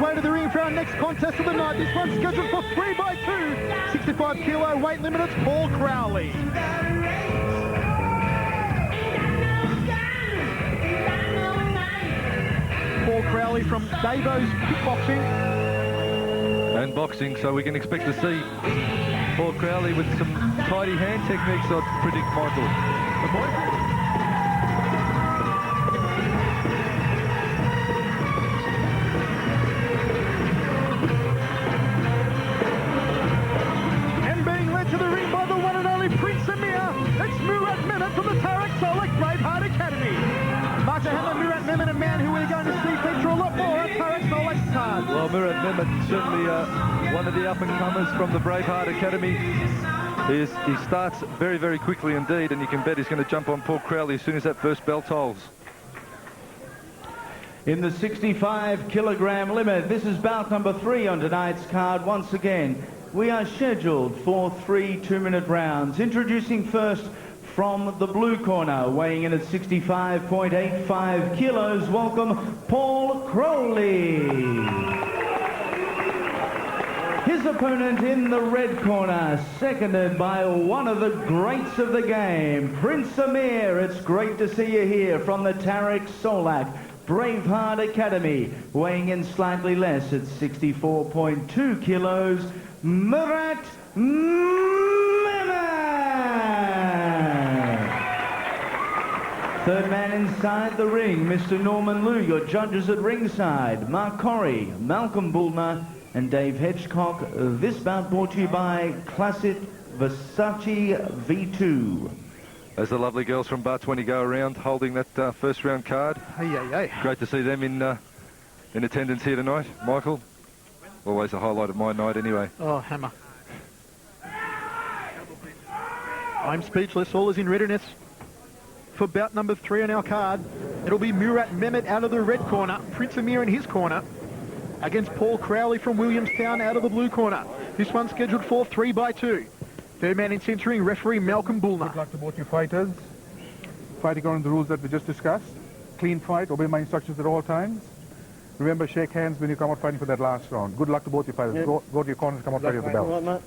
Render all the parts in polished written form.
way to the ring for our next contest of the night. This one's scheduled for 3x2. 65 kilo weight limit. It's Paul Crowley. Paul Crowley from Davo's Kickboxing. And boxing, so we can expect to see Paul Crowley with some tidy hand techniques, I'd predict, Michael. And being led to the ring by the one and only Prince Amir, it's Murat Mehmet from the Tarak Solek Braveheart Academy. Mark Hammer, Murat Mehmet, a man who we're going to see feature a lot more at Tarak Solek's card. Well, Murat Mehmet, certainly one of the up-and-comers from the Braveheart Academy. He starts very, very quickly indeed, and you can bet he's going to jump on Paul Crowley as soon as that first bell tolls. In the 65 kilogram limit, this is bout number 3 on tonight's card. Once again, we are scheduled for 3 2-minute rounds. Introducing first from the blue corner, weighing in at 65.85 kilos, welcome Paul Crowley. His opponent in the red corner, seconded by one of the greats of the game, Prince Amir. It's great to see you here from the Tarak Solak Braveheart Academy, weighing in slightly less at 64.2 kilos, Murat Mehmet. Third man inside the ring, Mr. Norman Liu. Your judges at ringside, Mark Corrie, Malcolm Bullner, and Dave Hedgecock. This bout brought to you by Classic Versace V2. As the lovely girls from Bar 20 go around holding that first round card. Hey. Great to see them in attendance here tonight. Michael, always a highlight of my night anyway. Oh, Hammer. I'm speechless. All is in readiness for bout number 3 on our card. It'll be Murat Mehmet out of the red corner, Prince Amir in his corner, against Paul Crowley from Williamstown out of the blue corner. This one's scheduled for 3x2. Third man in centering, referee Malcolm Bullner. Good luck to both you fighters. Fighting according to the rules that we just discussed. Clean fight, obey my instructions at all times. Remember, shake hands when you come out fighting for that last round. Good luck to both you fighters. Yep. Go to your corners, come out ready with the bell.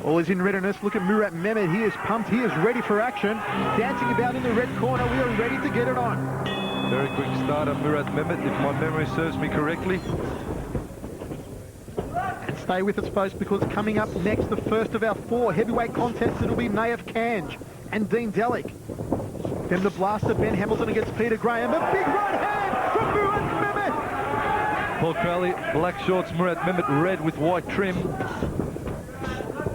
All is in readiness. Look at Murat Mehmet. He is pumped. He is ready for action. Dancing about in the red corner. We are ready to get it on. Very quick start of Murat Mehmet, if my memory serves me correctly. And stay with us, folks, because coming up next, the first of our 4 heavyweight contests, it'll be Naif Kanj and Dean Delic. Then the blaster, Ben Hamilton against Peter Graham. A big right hand from Murat Mehmet. Paul Crowley, black shorts, Murat Mehmet, red with white trim.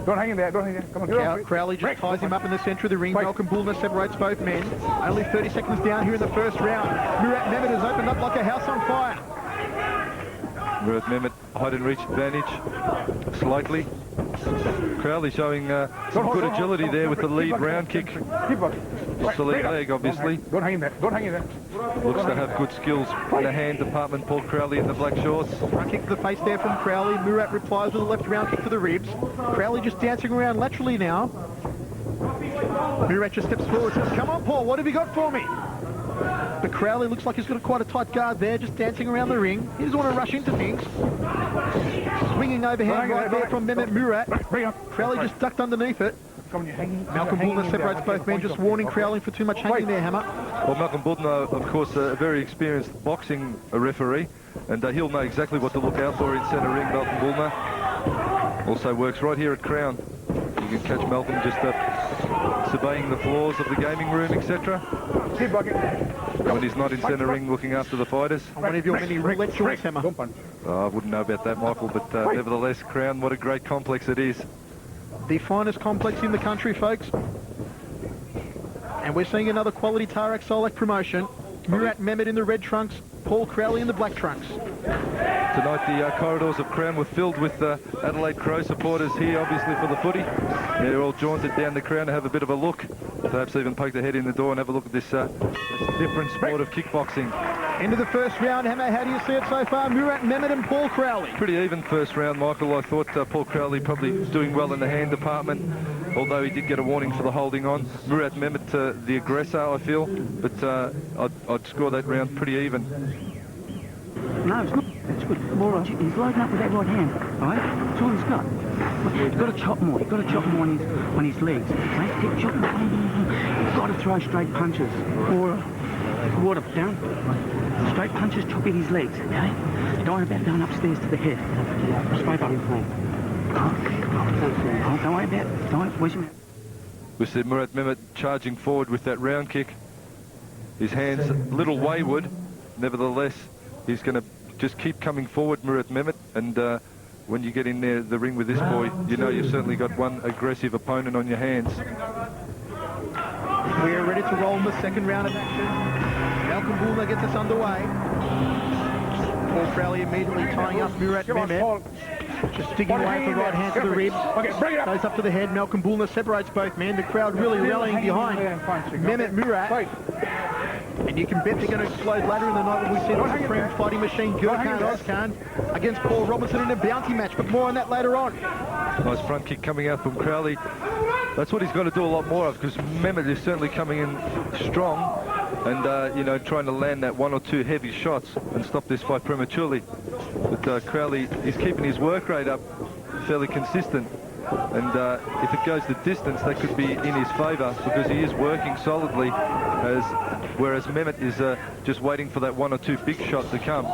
Don't hang in there, don't hang in there. Come on, Crowley just ties him up in the centre of the ring. Malcolm Bullner separates both men. Only 30 seconds down here in the first round. Murat Mehmet has opened up like a house on fire. Murat Mehmet, height and reach advantage, slightly. Crowley showing some good agility there with the lead round kick. It's the lead leg, obviously. Don't hang in there, don't hang in there. Looks to have good skills in the hand department, Paul Crowley in the black shorts. Front kick to the face there from Crowley. Murat replies with a left round kick to the ribs. Crowley just dancing around laterally now. Murat just steps forward, says, "Come on, Paul, what have you got for me?" But Crowley looks like he's got quite a tight guard there, just dancing around the ring. He doesn't want to rush into things. Swinging overhand right there from Mehmet Murat. Crowley just ducked underneath it. Malcolm Bullner separates both men, just warning Crowley for too much hanging there, Hammer. Well, Malcolm Bullner, of course, a very experienced boxing referee, and he'll know exactly what to look out for in centre ring. Malcolm Bullner also works right here at Crown. You can catch Malcolm just surveying the floors of the gaming room, etc. When he's not in centre ring looking after the fighters. One of your many roulette joints, Hammer. I wouldn't know about that, Michael, but nevertheless, Crown, what a great complex it is. The finest complex in the country, folks. And we're seeing another quality Tarak Solak promotion. Murat Mehmet in the red trunks, Paul Crowley in the black trunks. Tonight the corridors of Crown were filled with Adelaide Crow supporters here, obviously, for the footy. They're all jaunted down the Crown to have a bit of a look, perhaps even poke their head in the door and have a look at this different sport of kickboxing. Into the first round, Hammer, how do you see it so far? Murat Mehmet and Paul Crowley. Pretty even first round, Michael. I thought Paul Crowley probably doing well in the hand department, although he did get a warning for the holding on. Murat Mehmet, the aggressor, I feel, but I'd score that round pretty even. No, it's not. It's good. He's loading up with that right hand, right? That's all he's got. You've got to chop more. You've got to chop more on his legs. Right? Keep chopping. You've got to throw straight punches. Or water down. Straight punches, chopping his legs. Okay? Don't worry about going upstairs to the head. Straight up. Don't worry about it. Don't where's your mouth? We see Murat Mehmet charging forward with that round kick. His hands a little wayward. Nevertheless, he's going to just keep coming forward, Murat Mehmet. And when you get in there, the ring with this boy, you know you've certainly got one aggressive opponent on your hands. We are ready to roll in the second round of action. Malcolm Bulmer gets us underway. Paul Crowley immediately tying up Murat Mehmet. Just sticking away with the right hand to the ribs. Goes up to the head. Malcolm Bulmer separates both men. The crowd really rallying behind Mehmet Murat. And you can bet they're going to explode later in the night when we see the Supreme Fighting Machine Gurkhan Ozkan against Paul Robinson in a bounty match. But more on that later on. Nice front kick coming out from Crowley. That's what he's got to do a lot more of, because Mehmet is certainly coming in strong and, you know, trying to land that one or two heavy shots and stop this fight prematurely. But Crowley is keeping his work rate up fairly consistent. And if it goes the distance, that could be in his favour, because he is working solidly, whereas Mehmet is just waiting for that one or two big shots to come.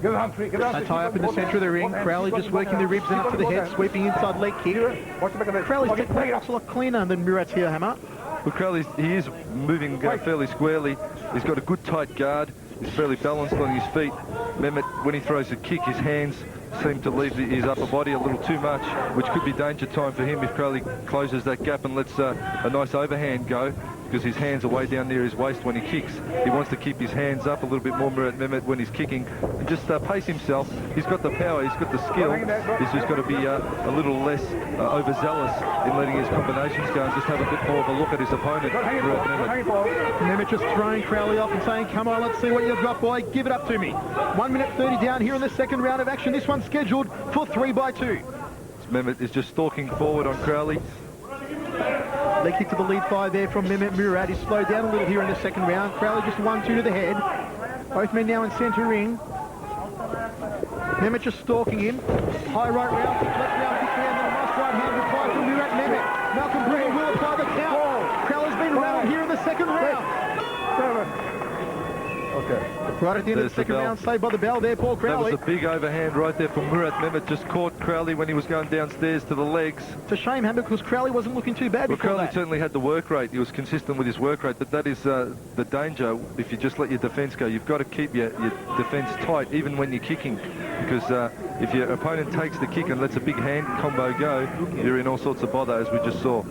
They tie up in the centre of the ring. Crowley just working the ribs and up to the head, sweeping inside leg kick. Crowley's technique looks a lot cleaner than Murat's here, Hammer. Well, Crowley, he is moving fairly squarely. He's got a good tight guard. He's fairly balanced on his feet. Mehmet, when he throws a kick, his hands seem to leave his upper body a little too much, which could be danger time for him if Crowley closes that gap and lets a nice overhand go, because his hands are way down near his waist when he kicks. He wants to keep his hands up a little bit more, Murat Mehmet, when he's kicking, and just pace himself. He's got the power, he's got the skill. He's just got to be a little less overzealous in letting his combinations go, and just have a bit more of a look at his opponent, Murat Mehmet. Mehmet just throwing Crowley off and saying, come on, let's see what you've got, boy. Give it up to me. 1 minute 30 down here in the second round of action. This one's scheduled for 3x2. Mehmet is just stalking forward on Crowley. Leg kick to the lead thigh there from Mehmet Murat. He's slowed down a little here in the second round. Crowley just 1-2 to the head. Both men now in centre ring. Mehmet just stalking him. High right round kick, left round kick there, and then a nice right hand reply from Murat Mehmet. Malcolm Bulmer will apply the count. Crowley's been round here in the second round. Okay. Right at the end of the second round, saved by the bell there, Paul Crowley. That was a big overhand right there from Murat Mehmet. Just caught Crowley when he was going downstairs to the legs. It's a shame, Hammer, because Crowley wasn't looking too bad before Crowley that. certainly had the work rate. He was consistent with his work rate, but that is the danger if you just let your defence go. You've got to keep your defence tight, even when you're kicking, because if your opponent takes the kick and lets a big hand combo go, you're in all sorts of bother, as we just saw.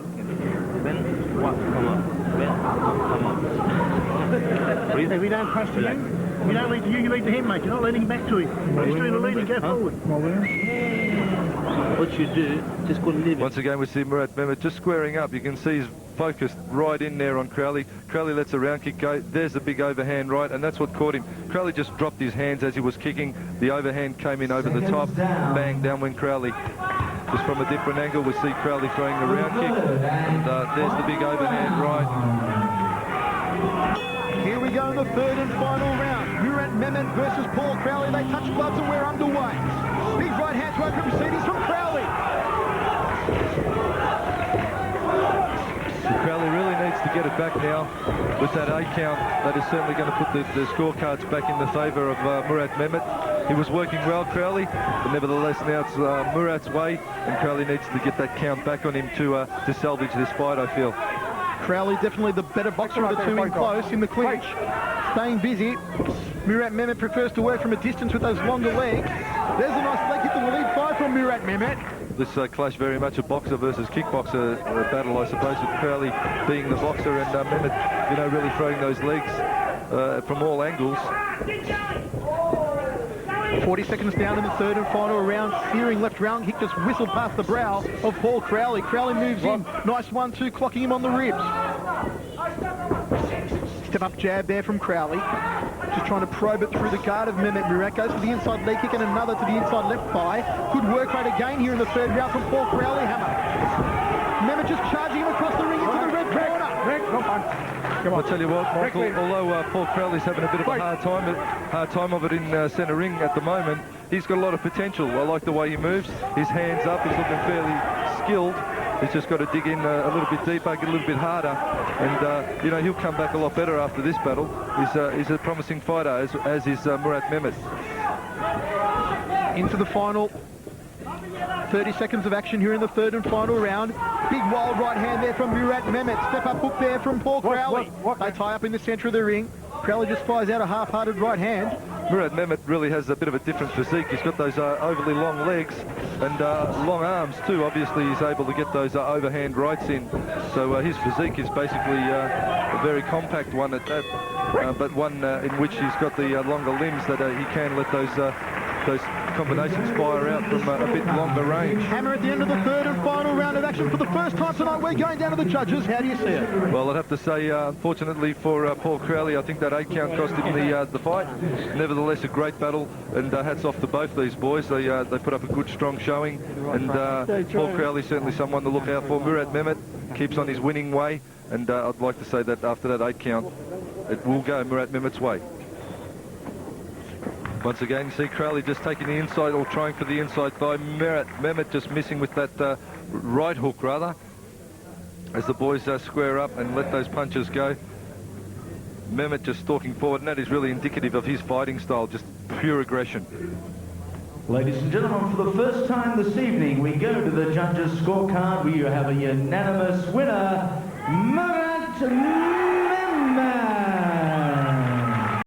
If we don't pass to you, you don't lead to you, you lead to him, mate. You're not leading back to him. He's doing the leading, go forward. What you do, just go and leave it. Once again, we see Murat Mehmet just squaring up. You can see he's focused right in there on Crowley. Crowley lets a round kick go. There's the big overhand right, and that's what caught him. Crowley just dropped his hands as he was kicking. The overhand came in over the top. Bang, down went Crowley. Just from a different angle, we see Crowley throwing the round kick. And there's the big overhand right. Here we go in the third and final round. Murat Mehmet versus Paul Crowley. They touch gloves and we're underway. Big right hand to open proceedings from Crowley. Crowley really needs to get it back now with that 8 count. That is certainly going to put the scorecards back in the favour of Murat Mehmet. He was working well, Crowley, but nevertheless now it's Murat's way, and Crowley needs to get that count back on him to salvage this fight, I feel. Crowley definitely the better boxer of the two in close in the clinch. Staying busy. Murat Mehmet prefers to work from a distance with those longer legs. There's a nice leg hit to the lead thigh from Murat Mehmet. This clash very much a boxer versus kickboxer battle, I suppose, with Crowley being the boxer and Mehmet, you know, really throwing those legs from all angles. 40 seconds down in the third and final round. Searing left round kick just whistled past the brow of Paul Crowley. Crowley moves in. Nice 1-2, clocking him on the ribs. Step up jab there from Crowley. Just trying to probe it through the guard of Mehmet Murat. Goes for the inside leg kick and another to the inside left thigh. Good work rate again here in the third round from Paul Crowley. Hammer. Mehmet just charging him across the ring into the red corner. I'll tell you what, Michael, although Paul Crowley's having a bit of a hard time of it in centre ring at the moment, he's got a lot of potential. I like the way he moves. His hands up, he's looking fairly skilled. He's just got to dig in a little bit deeper, get a little bit harder, and you know, he'll come back a lot better after this battle. He's a promising fighter, as is Murat Mehmet. Into the final 30 seconds of action here in the third and final round. Big wild right hand there from Murat Mehmet. Step up hook there from Paul Crowley. They tie up in the centre of the ring. Crowley just fires out a half-hearted right hand. Murat Mehmet really has a bit of a different physique. He's got those overly long legs and long arms too. Obviously, he's able to get those overhand rights in. So his physique is basically a very compact one at that, but one in which he's got the longer limbs that he can let those combinations fire out from a bit longer range. Hammer at the end of the third and final round of action for the first time tonight. We're going down to the judges. How do you see it? Well, I'd have to say, unfortunately for Paul Crowley, I think that 8 count cost him the fight. Nevertheless, a great battle, and hats off to both these boys. They put up a good, strong showing, and Paul Crowley certainly someone to look out for. Murat Mehmet keeps on his winning way, and I'd like to say that after that 8 count, it will go Murat Mehmet's way. Once again, you see Crowley just taking the inside, or trying for the inside thigh. Murat Mehmet just missing with that right hook, rather, as the boys square up and let those punches go. Mehmet just stalking forward, and that is really indicative of his fighting style, just pure aggression. Ladies and gentlemen, for the first time this evening, we go to the judges' scorecard. We have a unanimous winner, Murat Mehmet.